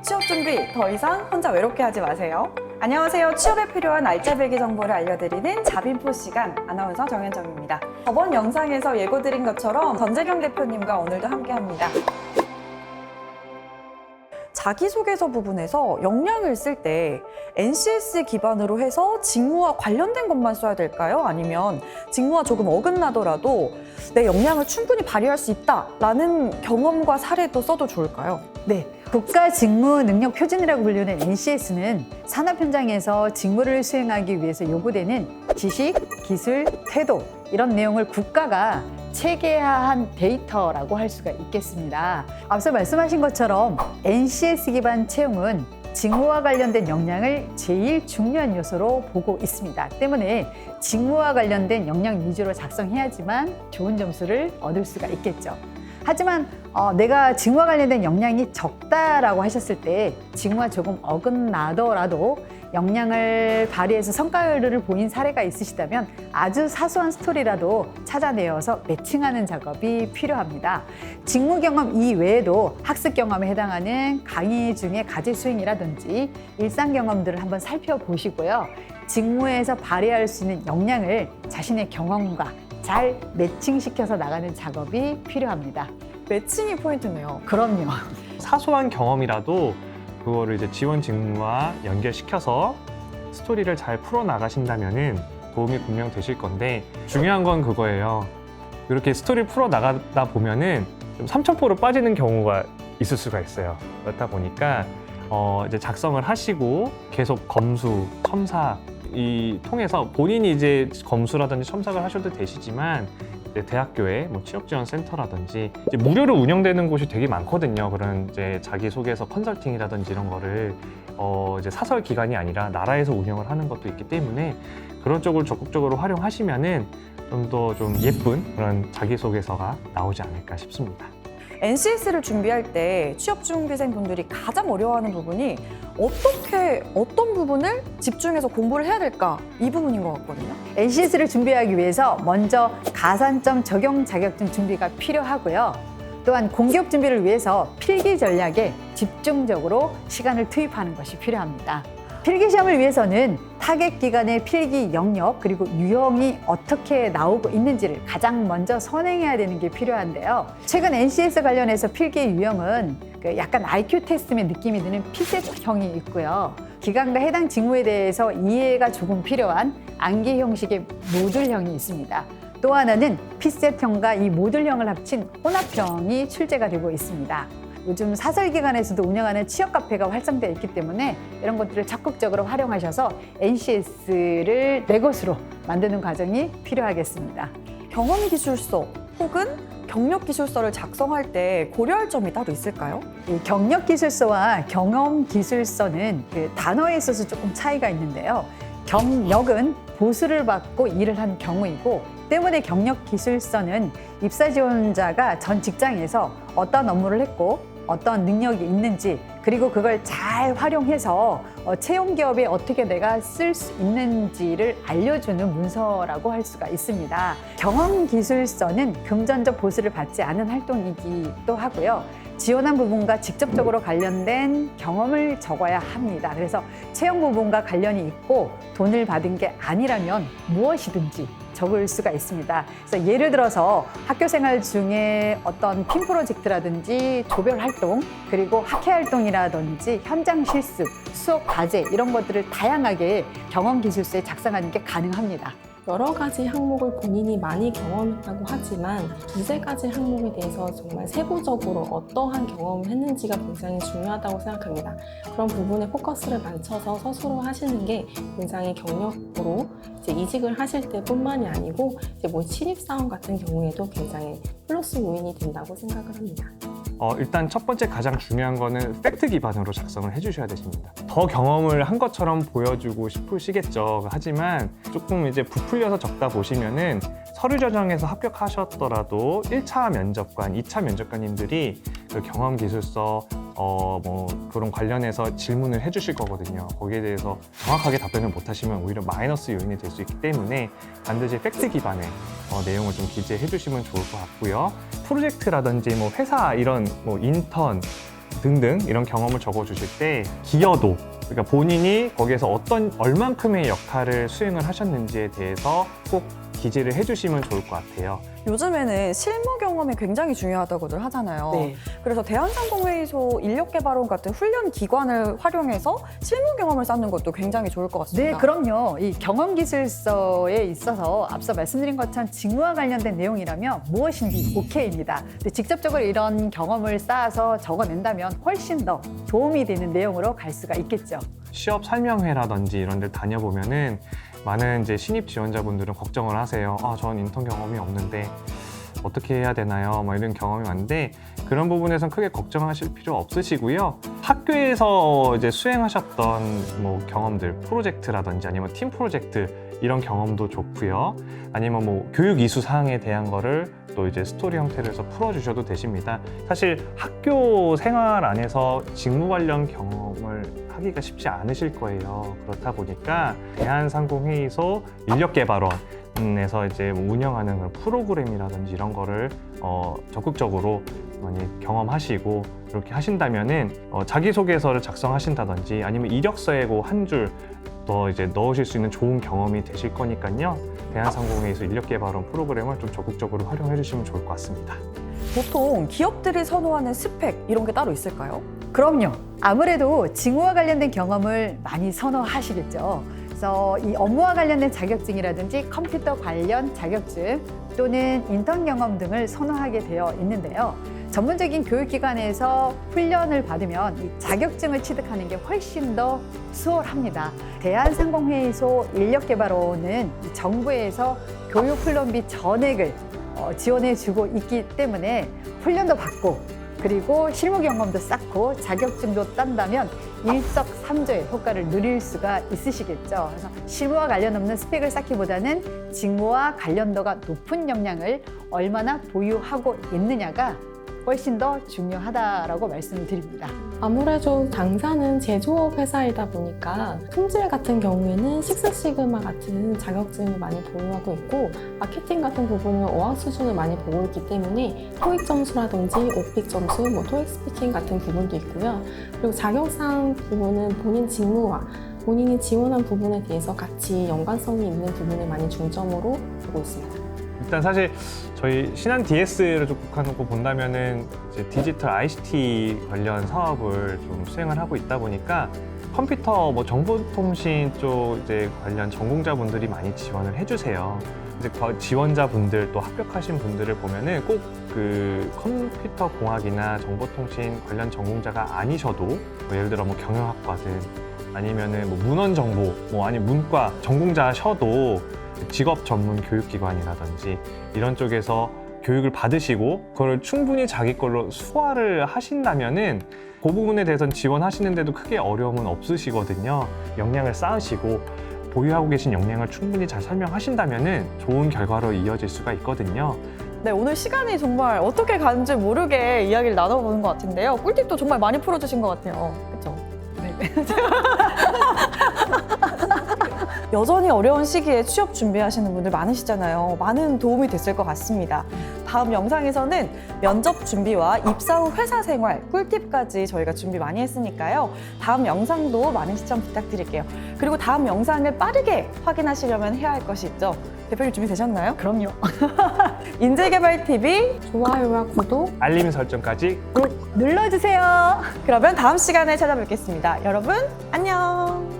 취업 준비 더 이상 혼자 외롭게 하지 마세요. 안녕하세요. 취업에 필요한 알짜배기 정보를 알려드리는 잡인포 시간, 아나운서 정현정입니다. 저번 영상에서 예고드린 것처럼 전재경 대표님과 오늘도 함께합니다. 자기소개서 부분에서 역량을 쓸 때 NCS 기반으로 해서 직무와 관련된 것만 써야 될까요? 아니면 직무와 조금 어긋나더라도 내 역량을 충분히 발휘할 수 있다라는 경험과 사례도 써도 좋을까요? 네, 국가 직무 능력 표준이라고 불리는 NCS는 산업 현장에서 직무를 수행하기 위해서 요구되는 지식, 기술, 태도 이런 내용을 국가가 체계화한 데이터라고 할 수가 있겠습니다. 앞서 말씀하신 것처럼 NCS 기반 채용은 직무와 관련된 역량을 제일 중요한 요소로 보고 있습니다. 때문에 직무와 관련된 역량 위주로 작성해야지만 좋은 점수를 얻을 수가 있겠죠. 하지만 내가 직무와 관련된 역량이 적다라고 하셨을 때 직무와 조금 어긋나더라도 역량을 발휘해서 성과를 보인 사례가 있으시다면 아주 사소한 스토리라도 찾아내어서 매칭하는 작업이 필요합니다. 직무 경험 이외에도 학습 경험에 해당하는 강의 중에 과제 수행이라든지 일상 경험들을 한번 살펴보시고요. 직무에서 발휘할 수 있는 역량을 자신의 경험과 잘 매칭시켜서 나가는 작업이 필요합니다. 매칭이 포인트네요. 그럼요. 사소한 경험이라도 그거를 이제 지원 직무와 연결시켜서 스토리를 잘 풀어 나가신다면은 도움이 분명 되실 건데, 중요한 건 그거예요. 이렇게 스토리를 풀어 나가다 보면은 좀 삼천포로 빠지는 경우가 있을 수가 있어요. 그렇다 보니까 이제 작성을 하시고 계속 검수, 첨사 통해서 본인이 이제 검수라든지 첨삭을 하셔도 되시지만, 이제 대학교에 뭐 취업지원센터라든지 이제 무료로 운영되는 곳이 되게 많거든요. 그런 이제 자기소개서 컨설팅이라든지 이런 거를 이제 사설 기관이 아니라 나라에서 운영을 하는 것도 있기 때문에 그런 쪽을 적극적으로 활용하시면은 좀 더 좀 예쁜 그런 자기소개서가 나오지 않을까 싶습니다. NCS를 준비할 때 취업 준비생 분들이 가장 어려워하는 부분이 어떤 부분을 집중해서 공부를 해야 될까? 이 부분인 것 같거든요. NCS를 준비하기 위해서 먼저 가산점 적용 자격증 준비가 필요하고요. 또한 공기업 준비를 위해서 필기 전략에 집중적으로 시간을 투입하는 것이 필요합니다. 필기 시험을 위해서는 타겟 기관의 필기 영역 그리고 유형이 어떻게 나오고 있는지를 가장 먼저 선행해야 되는 게 필요한데요. 최근 NCS 관련해서 필기 유형은 약간 IQ 테스트의 느낌이 드는 피셋형이 있고요. 기관과 해당 직무에 대해서 이해가 조금 필요한 암기 형식의 모듈형이 있습니다. 또 하나는 피셋형과 이 모듈형을 합친 혼합형이 출제가 되고 있습니다. 요즘 사설기관에서도 운영하는 취업 카페가 활성되어 있기 때문에 이런 것들을 적극적으로 활용하셔서 NCS를 내 것으로 만드는 과정이 필요하겠습니다. 경험기술서 혹은 경력기술서를 작성할 때 고려할 점이 따로 있을까요? 이 경력기술서와 경험기술서는 그 단어에 있어서 조금 차이가 있는데요. 경력은 보수를 받고 일을 한 경우이고, 때문에 경력기술서는 입사 지원자가 전 직장에서 어떤 업무를 했고 어떤 능력이 있는지, 그리고 그걸 잘 활용해서 채용 기업에 어떻게 내가 쓸 수 있는지를 알려주는 문서라고 할 수가 있습니다. 경험기술서는 금전적 보수를 받지 않은 활동이기도 하고요. 지원한 부분과 직접적으로 관련된 경험을 적어야 합니다. 그래서 채용 부분과 관련이 있고 돈을 받은 게 아니라면 무엇이든지 적을 수가 있습니다. 그래서 예를 들어서 학교 생활 중에 어떤 팀 프로젝트라든지 조별 활동, 그리고 학회 활동이라든지 현장 실습, 수업 과제 이런 것들을 다양하게 경험 기술서에 작성하는 게 가능합니다. 여러 가지 항목을 본인이 많이 경험했다고 하지만 두세 가지 항목에 대해서 정말 세부적으로 어떠한 경험을 했는지가 굉장히 중요하다고 생각합니다. 그런 부분에 포커스를 맞춰서 서술을 하시는 게 굉장히 경력으로 이제 이직을 하실 때뿐만이 아니고 이제 뭐 신입사원 같은 경우에도 굉장히 플러스 요인이 된다고 생각을 합니다. 일단 첫 번째 가장 중요한 거는 팩트 기반으로 작성을 해주셔야 되십니다. 더 경험을 한 것처럼 보여주고 싶으시겠죠. 하지만 조금 이제 부풀려서 적다 보시면은 서류 전형에서 합격하셨더라도 1차 면접관, 2차 면접관님들이 그 경험 기술서 뭐 그런 관련해서 질문을 해주실 거거든요. 거기에 대해서 정확하게 답변을 못하시면 오히려 마이너스 요인이 될 수 있기 때문에 반드시 팩트 기반의 내용을 좀 기재해 주시면 좋을 것 같고요. 프로젝트라든지 뭐 회사 이런 뭐 인턴 등등 이런 경험을 적어주실 때 기여도, 그러니까 본인이 거기에서 얼만큼의 역할을 수행을 하셨는지에 대해서 꼭 기재를 해주시면 좋을 것 같아요. 요즘에는 실무 경험이 굉장히 중요하다고들 하잖아요. 네. 그래서 대한상공회의소 인력개발원 같은 훈련 기관을 활용해서 실무 경험을 쌓는 것도 굉장히 좋을 것 같습니다. 네, 그럼요. 이 경험기술서에 있어서 앞서 말씀드린 것처럼 직무와 관련된 내용이라면 무엇인지 오케이입니다. 근데 직접적으로 이런 경험을 쌓아서 적어낸다면 훨씬 더 도움이 되는 내용으로 갈 수가 있겠죠. 취업 설명회라든지 이런 데 다녀보면은 많은 이제 신입 지원자분들은 걱정을 하세요. 전 인턴 경험이 없는데 어떻게 해야 되나요? 이런 경험이 많은데 그런 부분에선 크게 걱정하실 필요 없으시고요. 학교에서 이제 수행하셨던 경험들, 프로젝트라든지 아니면 팀 프로젝트 이런 경험도 좋고요. 아니면 교육 이수 사항에 대한 거를 또 이제 스토리 형태로 해서 풀어주셔도 되십니다. 사실 학교 생활 안에서 직무 관련 경험을 하기가 쉽지 않으실 거예요. 그렇다 보니까 대한상공회의소 인력개발원에서 이제 운영하는 그런 프로그램이라든지 이런 거를 적극적으로 많이 경험하시고 이렇게 하신다면은 자기소개서를 작성하신다든지 아니면 이력서에 한 줄 더 이제 넣으실 수 있는 좋은 경험이 되실 거니까요. 대한상공회의소 인력개발원 프로그램을 좀 적극적으로 활용해 주시면 좋을 것 같습니다. 보통 기업들이 선호하는 스펙 이런 게 따로 있을까요? 그럼요. 아무래도 직무와 관련된 경험을 많이 선호하시겠죠. 그래서 이 업무와 관련된 자격증이라든지 컴퓨터 관련 자격증 또는 인턴 경험 등을 선호하게 되어 있는데요. 전문적인 교육기관에서 훈련을 받으면 이 자격증을 취득하는 게 훨씬 더 수월합니다. 대한상공회의소 인력개발원은 정부에서 교육훈련비 전액을 지원해주고 있기 때문에 훈련도 받고 그리고 실무 경험도 쌓고 자격증도 딴다면 일석삼조의 효과를 누릴 수가 있으시겠죠. 그래서 실무와 관련 없는 스펙을 쌓기보다는 직무와 관련도가 높은 역량을 얼마나 보유하고 있느냐가 훨씬 더 중요하다라고 말씀을 드립니다. 아무래도 당사는 제조업 회사이다 보니까 품질 같은 경우에는 식스시그마 같은 자격증을 많이 보유하고 있고 마케팅 같은 부분은 어학 수준을 많이 보고 있기 때문에 토익 점수라든지 오픽 점수, 토익 스피킹 같은 부분도 있고요. 그리고 자격상 부분은 본인 직무와 본인이 지원한 부분에 대해서 같이 연관성이 있는 부분을 많이 중점으로 두고 있습니다. 일단 사실 저희 신한 DS를 좀 국한놓고 본다면은 이제 디지털 ICT 관련 사업을 좀 수행을 하고 있다 보니까 컴퓨터, 정보통신 쪽 이제 관련 전공자분들이 많이 지원을 해주세요. 이제 지원자분들 또 합격하신 분들을 보면은 꼭 그 컴퓨터 공학이나 정보통신 관련 전공자가 아니셔도 예를 들어 경영학과든 아니면은 문헌정보, 아니 문과 전공자셔도 직업 전문 교육기관이라든지 이런 쪽에서 교육을 받으시고 그걸 충분히 자기 걸로 소화를 하신다면은 그 부분에 대해서는 지원하시는데도 크게 어려움은 없으시거든요. 역량을 쌓으시고 보유하고 계신 역량을 충분히 잘 설명하신다면은 좋은 결과로 이어질 수가 있거든요. 네, 오늘 시간이 정말 어떻게 가는지 모르게 이야기를 나눠보는 것 같은데요. 꿀팁도 정말 많이 풀어주신 것 같아요. 그렇죠? 네. 여전히 어려운 시기에 취업 준비하시는 분들 많으시잖아요. 많은 도움이 됐을 것 같습니다. 다음 영상에서는 면접 준비와 입사 후 회사 생활, 꿀팁까지 저희가 준비 많이 했으니까요. 다음 영상도 많은 시청 부탁드릴게요. 그리고 다음 영상을 빠르게 확인하시려면 해야 할 것이 있죠. 대표님 준비되셨나요? 그럼요. 인재개발TV 좋아요와 구독, 알림 설정까지 눌러주세요. 그러면 다음 시간에 찾아뵙겠습니다. 여러분 안녕.